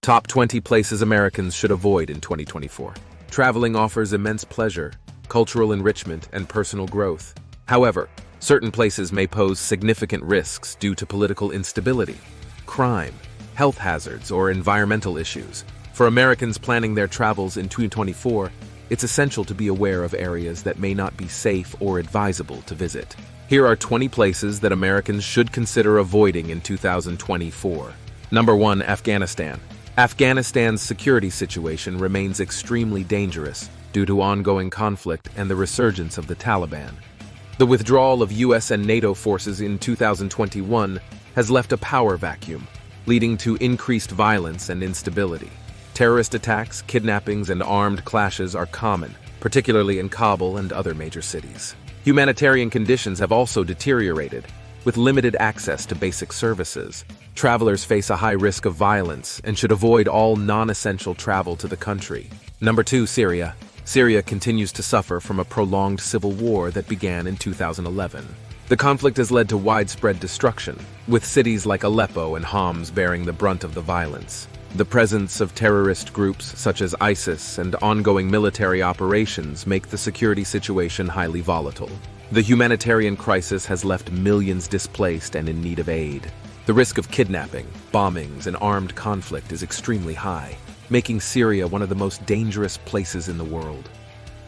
Top 20 places Americans should avoid in 2024. Traveling offers immense pleasure, cultural enrichment, and personal growth. However, certain places may pose significant risks due to political instability, crime, health hazards, or environmental issues. For Americans planning their travels in 2024, it's essential to be aware of areas that may not be safe or advisable to visit. Here are 20 places that Americans should consider avoiding in 2024. Number 1. Afghanistan. Afghanistan's security situation remains extremely dangerous due to ongoing conflict and the resurgence of the Taliban. The withdrawal of US and NATO forces in 2021 has left a power vacuum, leading to increased violence and instability. Terrorist attacks, kidnappings, and armed clashes are common, particularly in Kabul and other major cities. Humanitarian conditions have also deteriorated, with limited access to basic services. Travelers face a high risk of violence and should avoid all non-essential travel to the country. Number 2. Syria. Syria continues to suffer from a prolonged civil war that began in 2011. The conflict has led to widespread destruction, with cities like Aleppo and Homs bearing the brunt of the violence. The presence of terrorist groups such as ISIS and ongoing military operations make the security situation highly volatile. The humanitarian crisis has left millions displaced and in need of aid. The risk of kidnapping, bombings, and armed conflict is extremely high, making Syria one of the most dangerous places in the world.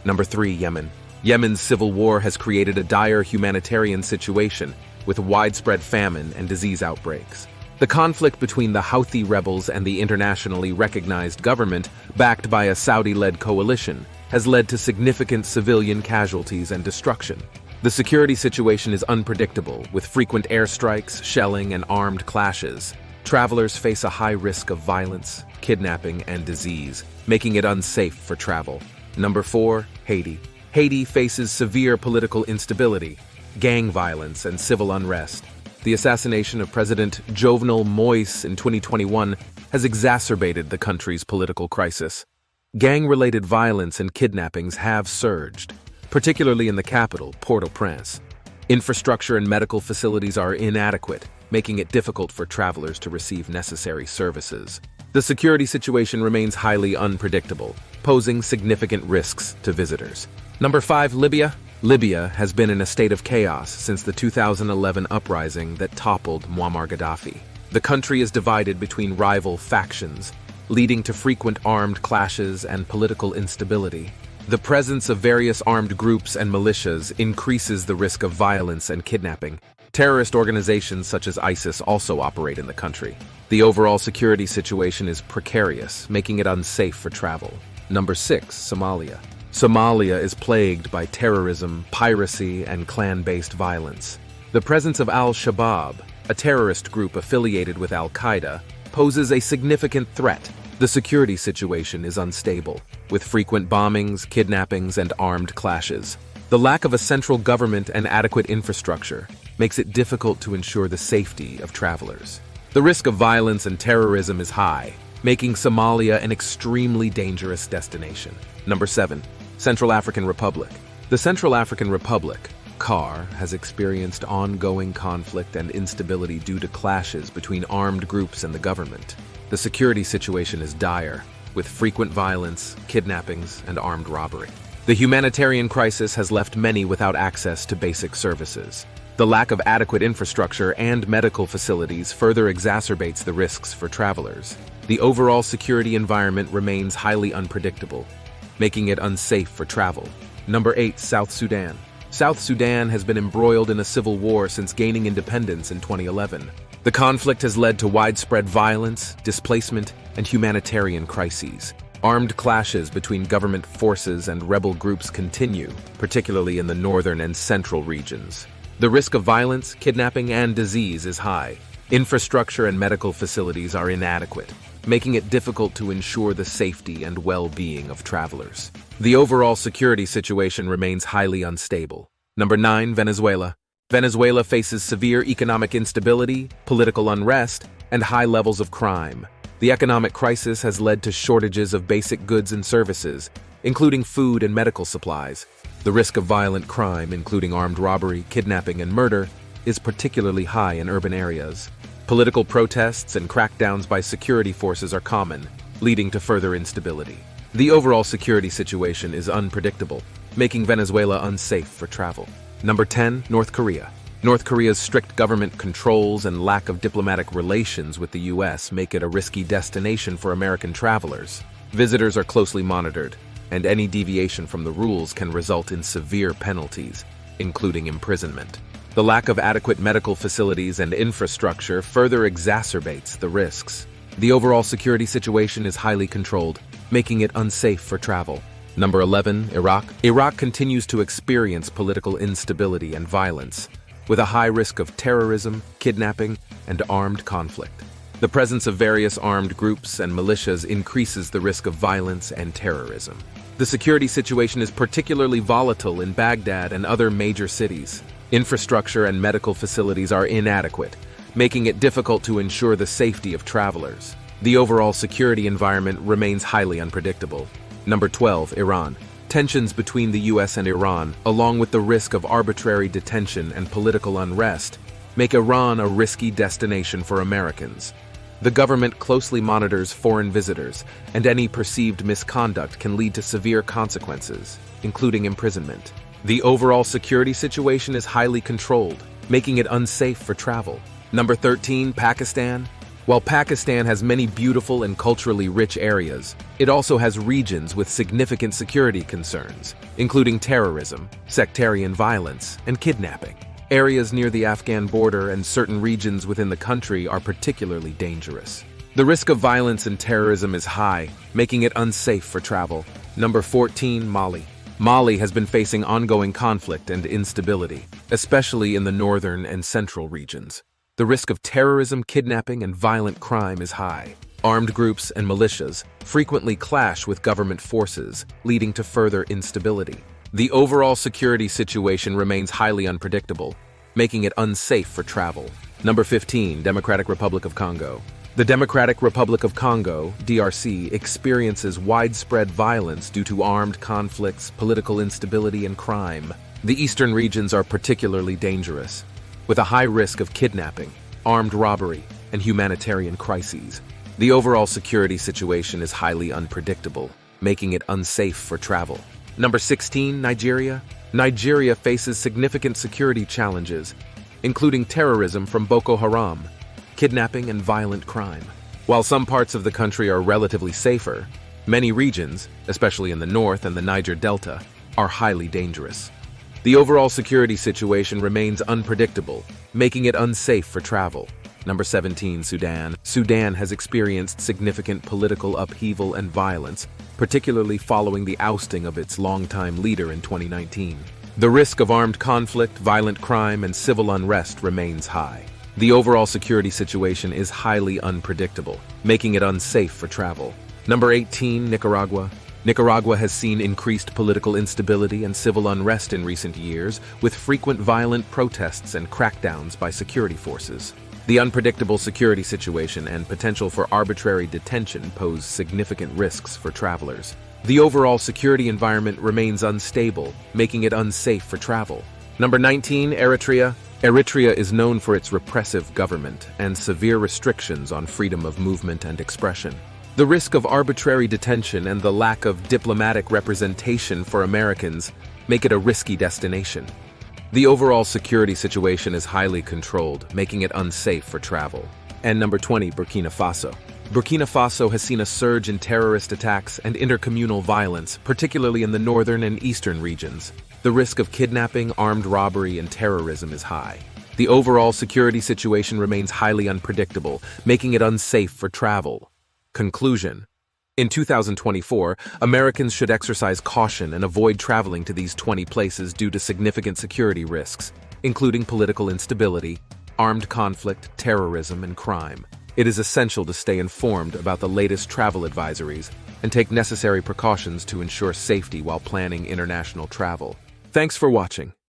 Number 3. Yemen. Yemen's civil war has created a dire humanitarian situation with widespread famine and disease outbreaks. The conflict between the Houthi rebels and the internationally recognized government, backed by a Saudi-led coalition, has led to significant civilian casualties and destruction. The security situation is unpredictable, with frequent airstrikes, shelling, and armed clashes. Travelers face a high risk of violence, kidnapping, and disease, making it unsafe for travel. Number 4. Haiti. Haiti faces severe political instability, gang violence, and civil unrest. The assassination of President Jovenel Moïse in 2021 has exacerbated the country's political crisis. Gang-related violence and kidnappings have surged, particularly in the capital, Port-au-Prince. Infrastructure and medical facilities are inadequate, making it difficult for travelers to receive necessary services. The security situation remains highly unpredictable, posing significant risks to visitors. Number 5. Libya. Libya has been in a state of chaos since the 2011 uprising that toppled Muammar Gaddafi. The country is divided between rival factions, leading to frequent armed clashes and political instability. The presence of various armed groups and militias increases the risk of violence and kidnapping. Terrorist organizations such as ISIS also operate in the country. The overall security situation is precarious, making it unsafe for travel. Number 6. Somalia. Somalia is plagued by terrorism, piracy, and clan-based violence. The presence of Al-Shabaab, a terrorist group affiliated with Al-Qaeda, poses a significant threat. The security situation is unstable, with frequent bombings, kidnappings, and armed clashes. The lack of a central government and adequate infrastructure makes it difficult to ensure the safety of travelers. The risk of violence and terrorism is high, making Somalia an extremely dangerous destination. Number 7. Central African Republic. The Central African Republic, CAR, has experienced ongoing conflict and instability due to clashes between armed groups and the government. The security situation is dire, with frequent violence, kidnappings, and armed robbery. The humanitarian crisis has left many without access to basic services. The lack of adequate infrastructure and medical facilities further exacerbates the risks for travelers. The overall security environment remains highly unpredictable, making it unsafe for travel. Number 8. South Sudan. South Sudan has been embroiled in a civil war since gaining independence in 2011. The conflict has led to widespread violence, displacement, and humanitarian crises. Armed clashes between government forces and rebel groups continue, particularly in the northern and central regions. The risk of violence, kidnapping, and disease is high. Infrastructure and medical facilities are inadequate, making it difficult to ensure the safety and well-being of travelers. The overall security situation remains highly unstable. Number 9. Venezuela. Venezuela faces severe economic instability, political unrest, and high levels of crime. The economic crisis has led to shortages of basic goods and services, including food and medical supplies. The risk of violent crime, including armed robbery, kidnapping, and murder, is particularly high in urban areas. Political protests and crackdowns by security forces are common, leading to further instability. The overall security situation is unpredictable, making Venezuela unsafe for travel. Number 10, North Korea. North Korea's strict government controls and lack of diplomatic relations with the U.S. make it a risky destination for American travelers. Visitors are closely monitored, and any deviation from the rules can result in severe penalties, including imprisonment. The lack of adequate medical facilities and infrastructure further exacerbates the risks. The overall security situation is highly controlled, making it unsafe for travel. Number 11, Iraq. Iraq continues to experience political instability and violence, with a high risk of terrorism, kidnapping, and armed conflict. The presence of various armed groups and militias increases the risk of violence and terrorism. The security situation is particularly volatile in Baghdad and other major cities. Infrastructure and medical facilities are inadequate, making it difficult to ensure the safety of travelers. The overall security environment remains highly unpredictable. Number 12, Iran. Tensions between the U.S. and Iran, along with the risk of arbitrary detention and political unrest, make Iran a risky destination for Americans. The government closely monitors foreign visitors, and any perceived misconduct can lead to severe consequences, including imprisonment. The overall security situation is highly controlled, making it unsafe for travel. Number 13, Pakistan. While Pakistan has many beautiful and culturally rich areas, it also has regions with significant security concerns, including terrorism, sectarian violence, and kidnapping. Areas near the Afghan border and certain regions within the country are particularly dangerous. The risk of violence and terrorism is high, making it unsafe for travel. Number 14, Mali. Mali has been facing ongoing conflict and instability, especially in the northern and central regions. The risk of terrorism, kidnapping, and violent crime is high. Armed groups and militias frequently clash with government forces, leading to further instability. The overall security situation remains highly unpredictable, making it unsafe for travel. Number 15, Democratic Republic of Congo. The Democratic Republic of Congo, DRC, experiences widespread violence due to armed conflicts, political instability, and crime. The eastern regions are particularly dangerous, with a high risk of kidnapping, armed robbery, and humanitarian crises. The overall security situation is highly unpredictable, making it unsafe for travel. Number 16, Nigeria. Nigeria faces significant security challenges, including terrorism from Boko Haram, kidnapping, and violent crime. While some parts of the country are relatively safer, many regions, especially in the north and the Niger Delta, are highly dangerous. The overall security situation remains unpredictable, making it unsafe for travel. Number 17, Sudan. Sudan has experienced significant political upheaval and violence, particularly following the ousting of its longtime leader in 2019. The risk of armed conflict, violent crime, and civil unrest remains high. The overall security situation is highly unpredictable, making it unsafe for travel. Number 18, Nicaragua. Nicaragua has seen increased political instability and civil unrest in recent years, with frequent violent protests and crackdowns by security forces. The unpredictable security situation and potential for arbitrary detention pose significant risks for travelers. The overall security environment remains unstable, making it unsafe for travel. Number 19, Eritrea. Eritrea is known for its repressive government and severe restrictions on freedom of movement and expression. The risk of arbitrary detention and the lack of diplomatic representation for Americans make it a risky destination. The overall security situation is highly controlled, making it unsafe for travel. And number 20, Burkina Faso. Burkina Faso has seen a surge in terrorist attacks and intercommunal violence, particularly in the northern and eastern regions. The risk of kidnapping, armed robbery, and terrorism is high. The overall security situation remains highly unpredictable, making it unsafe for travel. Conclusion. In 2024, Americans should exercise caution and avoid traveling to these 20 places due to significant security risks, including political instability, armed conflict, terrorism, and crime. It is essential to stay informed about the latest travel advisories and take necessary precautions to ensure safety while planning international travel. Thanks for watching.